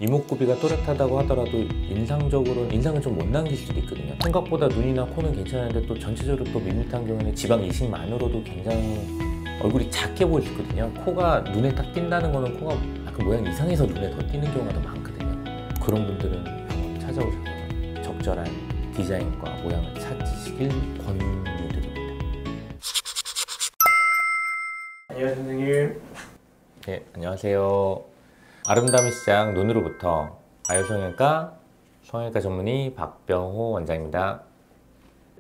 이목구비가 또렷하다고 하더라도 인상적으로는 인상을 좀 못 남길 수도 있거든요. 생각보다 눈이나 코는 괜찮은데 또 전체적으로 또 밋밋한 경우에는 지방 이식만으로도 굉장히 얼굴이 작게 보일 수 있거든요. 코가 눈에 딱 띈다는 거는 코가 약간 모양 이상해서 눈에 더 띄는 경우가 더 많거든요. 그런 분들은 병원 찾아오셔서 적절한 디자인과 모양을 찾으시길 권유드립니다. 안녕하세요, 선생님. 네, 안녕하세요. 아름다움의 시작 눈으로부터 아유성형외과 성형외과 전문의 박병호 원장입니다.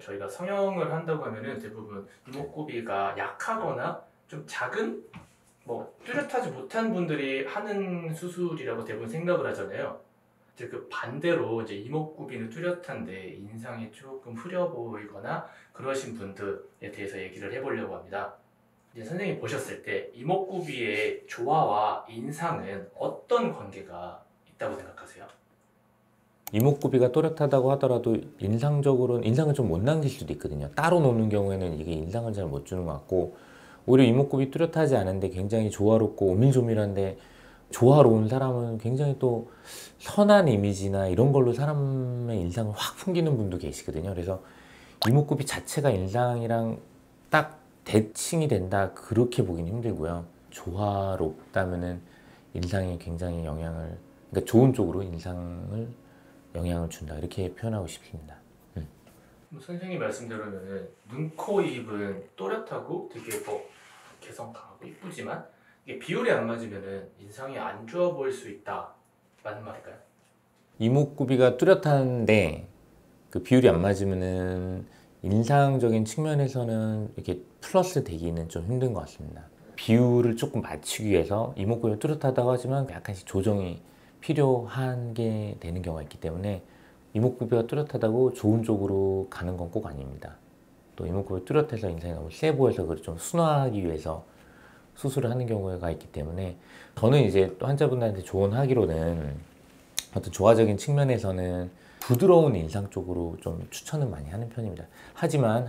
저희가 성형을 한다고 하면은 대부분 이목구비가 약하거나 좀 작은, 뚜렷하지 못한 분들이 하는 수술이라고 대부분 생각을 하잖아요. 이제 그 반대로 이제 이목구비는 뚜렷한데 인상이 조금 흐려 보이거나 그러신 분들에 대해서 얘기를 해보려고 합니다. 이제 선생님 보셨을 때 이목구비의 조화와 인상은 어떤 관계가 있다고 생각하세요? 이목구비가 또렷하다고 하더라도 인상적으로는 인상을 좀 못 남길 수도 있거든요. 따로 노는 경우에는 이게 인상을 잘 못 주는 것 같고, 오히려 이목구비 뚜렷하지 않은데 굉장히 조화롭고 오밀조밀한데 조화로운 사람은 굉장히 또 선한 이미지나 이런 걸로 사람의 인상을 확 풍기는 분도 계시거든요. 그래서 이목구비 자체가 인상이랑 딱 대칭이 된다 그렇게 보기는 힘들고요. 조화롭다면은 인상에 굉장히 그러니까 좋은 쪽으로 인상을 영향을 준다 이렇게 표현하고 싶습니다. 선생님 말씀대로는 눈, 코, 입은 또렷하고 되게 개성 강하고 이쁘지만 이게 비율이 안 맞으면은 인상이 안 좋아 보일 수 있다. 맞는 말일까요? 이목구비가 뚜렷한데 그 비율이 안 맞으면은 인상적인 측면에서는 이렇게 플러스 되기는 좀 힘든 것 같습니다. 비율을 조금 맞추기 위해서 이목구비가 뚜렷하다고 하지만 약간씩 조정이 필요한 게 되는 경우가 있기 때문에 이목구비가 뚜렷하다고 좋은 쪽으로 가는 건 꼭 아닙니다. 또 이목구비가 뚜렷해서 인상이 너무 세 보여서 그걸 좀 순화하기 위해서 수술을 하는 경우가 있기 때문에 저는 이제 또 환자분들한테 조언하기로는 어떤 조화적인 측면에서는 부드러운 인상 쪽으로 좀 추천을 많이 하는 편입니다. 하지만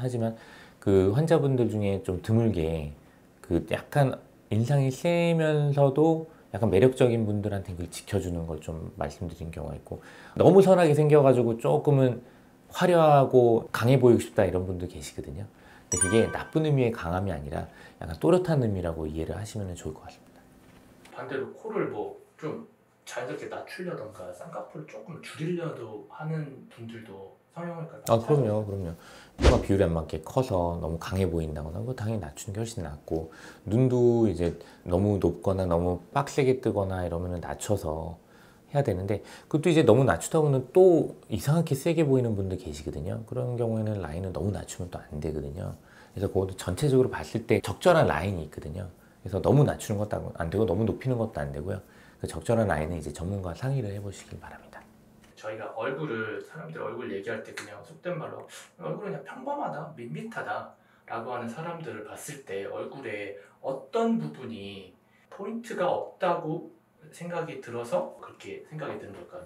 그 환자분들 중에 좀 드물게 그 약간 인상이 세면서도 약간 매력적인 분들한테 그걸 지켜주는 걸 좀 말씀드린 경우가 있고, 너무 선하게 생겨가지고 조금은 화려하고 강해 보이고 싶다 이런 분들 계시거든요. 근데 그게 나쁜 의미의 강함이 아니라 약간 또렷한 의미라고 이해를 하시면 좋을 것 같습니다. 반대로 코를 좀 자연스럽게 낮추려던가 쌍꺼풀을 조금 줄이려도 하는 분들도 성형외과 그럼요. 코가 비율이 안 맞게 커서 너무 강해 보인다거나 그거 당연히 낮추는 게 훨씬 낫고, 눈도 이제 너무 높거나 너무 빡세게 뜨거나 이러면 낮춰서 해야 되는데, 그것도 이제 너무 낮추다 보면 또 이상하게 세게 보이는 분들 계시거든요. 그런 경우에는 라인을 너무 낮추면 또 안 되거든요. 그래서 그것도 전체적으로 봤을 때 적절한 라인이 있거든요. 그래서 너무 낮추는 것도 안 되고 너무 높이는 것도 안 되고요. 그 적절한 라인은 이제 전문가와 상의를 해보시길 바랍니다. 저희가 사람들 얼굴 얘기할 때 그냥 속된 말로 얼굴은 그냥 평범하다, 밋밋하다 라고 하는 사람들을 봤을 때 얼굴에 어떤 부분이 포인트가 없다고 생각이 들어서 그렇게 생각이 드는 걸까요?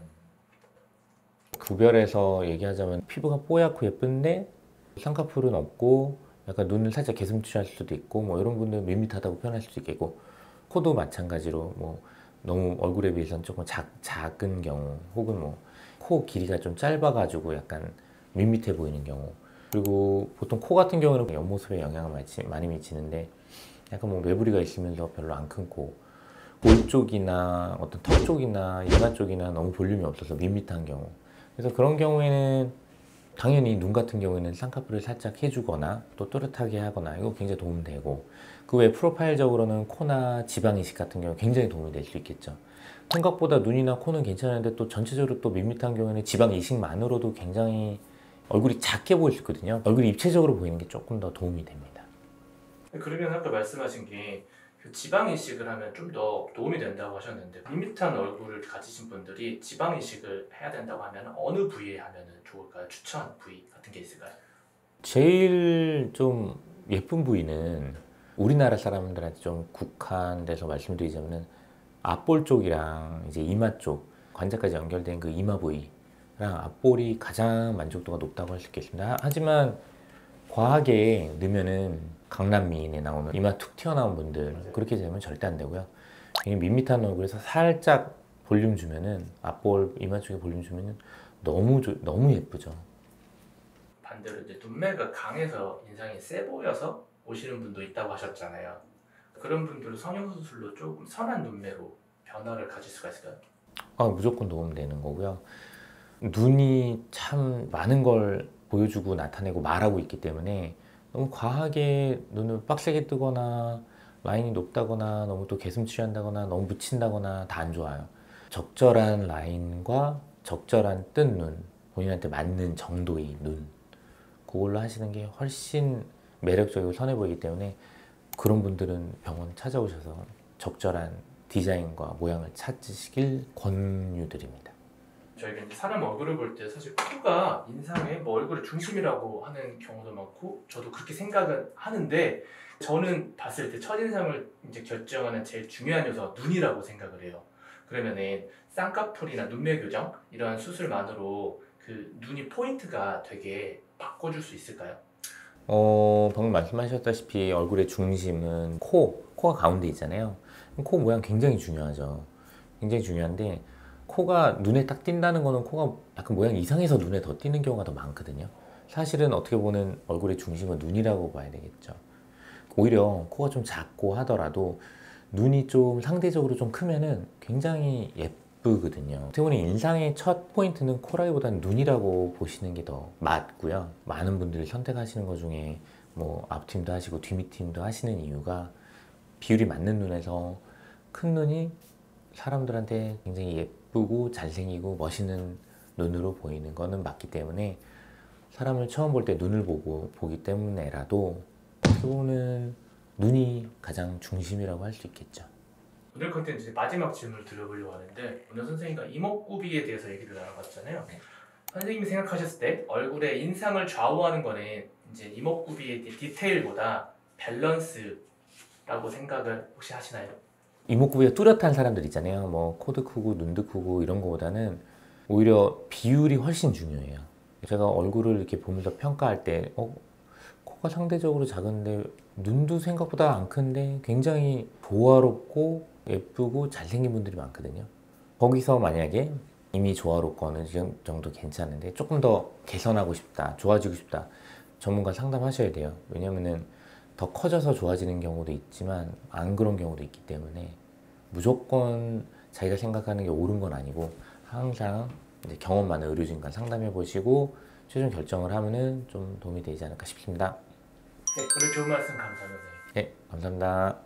구별해서 얘기하자면 피부가 뽀얗고 예쁜데 쌍꺼풀은 없고 약간 눈을 살짝 개슴츠할 수도 있고 이런 분들은 밋밋하다고 표현할 수도 있겠고, 코도 마찬가지로 너무 얼굴에 비해서는 조금 작은 경우, 혹은 코 길이가 좀 짧아가지고 약간 밋밋해 보이는 경우, 그리고 보통 코 같은 경우는 옆모습에 영향을 많이 미치는데 약간 매부리가 있으면서 별로 안 큰 코, 볼 쪽이나 어떤 턱 쪽이나 이마 쪽이나 너무 볼륨이 없어서 밋밋한 경우, 그래서 그런 경우에는 당연히 눈 같은 경우에는 쌍꺼풀을 살짝 해주거나 또 또렷하게 하거나 이거 굉장히 도움되고, 그 외 프로파일적으로는 코나 지방 이식 같은 경우 굉장히 도움이 될 수 있겠죠. 생각보다 눈이나 코는 괜찮은데 또 전체적으로 또 밋밋한 경우에는 지방 이식만으로도 굉장히 얼굴이 작게 보일 수 있거든요. 얼굴이 입체적으로 보이는 게 조금 더 도움이 됩니다. 그러면 아까 말씀하신 게 그 지방 이식을 하면 좀 더 도움이 된다고 하셨는데, 밋밋한 얼굴을 가지신 분들이 지방 이식을 해야 된다고 하면 어느 부위에 하면 좋을까요? 추천 부위 같은 게 있을까요? 제일 좀 예쁜 부위는 우리나라 사람들한테 좀 국한돼서 말씀드리자면은 앞볼 쪽이랑 이제 이마 쪽 관자까지 연결된 그 이마 부위랑 앞볼이 가장 만족도가 높다고 할 수 있겠습니다. 하지만 과하게 넣으면은 강남미인에 나오는 이마 툭 튀어나온 분들 그렇게 되면 절대 안 되고요. 밋밋한 얼굴에서 살짝 볼륨 주면은 앞볼 이마 쪽에 볼륨 주면은 너무 예쁘죠. 반대로 이제 눈매가 강해서 인상이 세 보여서 오시는 분도 있다고 하셨잖아요. 그런 분들은 성형수술로 조금 선한 눈매로 변화를 가질 수가 있을까요? 무조건 도움되는 거고요. 눈이 참 많은 걸 보여주고 나타내고 말하고 있기 때문에 너무 과하게 눈을 빡세게 뜨거나 라인이 높다거나 너무 또 개슴 취한다거나 너무 묻힌다거나 다 안 좋아요. 적절한 라인과 적절한 뜬 눈, 본인한테 맞는 정도의 눈, 그걸로 하시는 게 훨씬 매력적이고 선해 보이기 때문에 그런 분들은 병원 찾아오셔서 적절한 디자인과 모양을 찾으시길 권유드립니다. 저희가 이제 사람 얼굴을 볼 때 사실 코가 인상의 뭐 얼굴의 중심이라고 하는 경우도 많고 저도 그렇게 생각은 하는데 저는 봤을 때 첫인상을 이제 결정하는 제일 중요한 요소가 눈이라고 생각을 해요. 그러면은 쌍꺼풀이나 눈매 교정 이러한 수술만으로 그 눈이 포인트가 되게 바꿔줄 수 있을까요? 방금 말씀하셨다시피 얼굴의 중심은 코가 가운데 있잖아요. 코 모양 굉장히 중요하죠. 굉장히 중요한데 코가 눈에 딱 띈다는 거는 코가 약간 모양 이상해서 눈에 더 띄는 경우가 더 많거든요. 사실은 어떻게 보면 얼굴의 중심은 눈이라고 봐야 되겠죠. 오히려 코가 좀 작고 하더라도 눈이 좀 상대적으로 좀 크면은 굉장히 예쁘거든요. 어떻게 보면 인상의 첫 포인트는 코라기보다는 눈이라고 보시는 게 더 맞고요. 많은 분들이 선택하시는 것 중에 뭐 앞팀도 하시고 뒤밑팀도 하시는 이유가 비율이 맞는 눈에서 큰 눈이 사람들한테 굉장히 예쁘고 잘생기고 멋있는 눈으로 보이는 거는 맞기 때문에 사람을 처음 볼 때 눈을 보기 때문에라도 어떻게 보면 눈이 가장 중심이라고 할 수 있겠죠. 오늘 컨텐츠 마지막 질문을 드려보려고 하는데 오늘 선생님과 이목구비에 대해서 얘기를 나눠봤잖아요. 네. 선생님이 생각하셨을 때 얼굴의 인상을 좌우하는 거는 이제 이목구비의 디테일보다 밸런스라고 생각을 혹시 하시나요? 이목구비가 뚜렷한 사람들 있잖아요. 뭐 코도 크고 눈도 크고 이런 거보다는 오히려 비율이 훨씬 중요해요. 제가 얼굴을 이렇게 보면서 평가할 때 코가 상대적으로 작은데 눈도 생각보다 안 큰데 굉장히 조화롭고 예쁘고 잘생긴 분들이 많거든요. 거기서 만약에 이미 조화롭고 어느 정도 괜찮은데 조금 더 개선하고 싶다, 좋아지고 싶다, 전문가 상담하셔야 돼요. 왜냐면은 더 커져서 좋아지는 경우도 있지만 안 그런 경우도 있기 때문에 무조건 자기가 생각하는 게 옳은 건 아니고 항상 이제 경험 많은 의료진과 상담해 보시고 최종 결정을 하면은 좀 도움이 되지 않을까 싶습니다. 네, 오늘 좋은 말씀 감사합니다. 네, 감사합니다.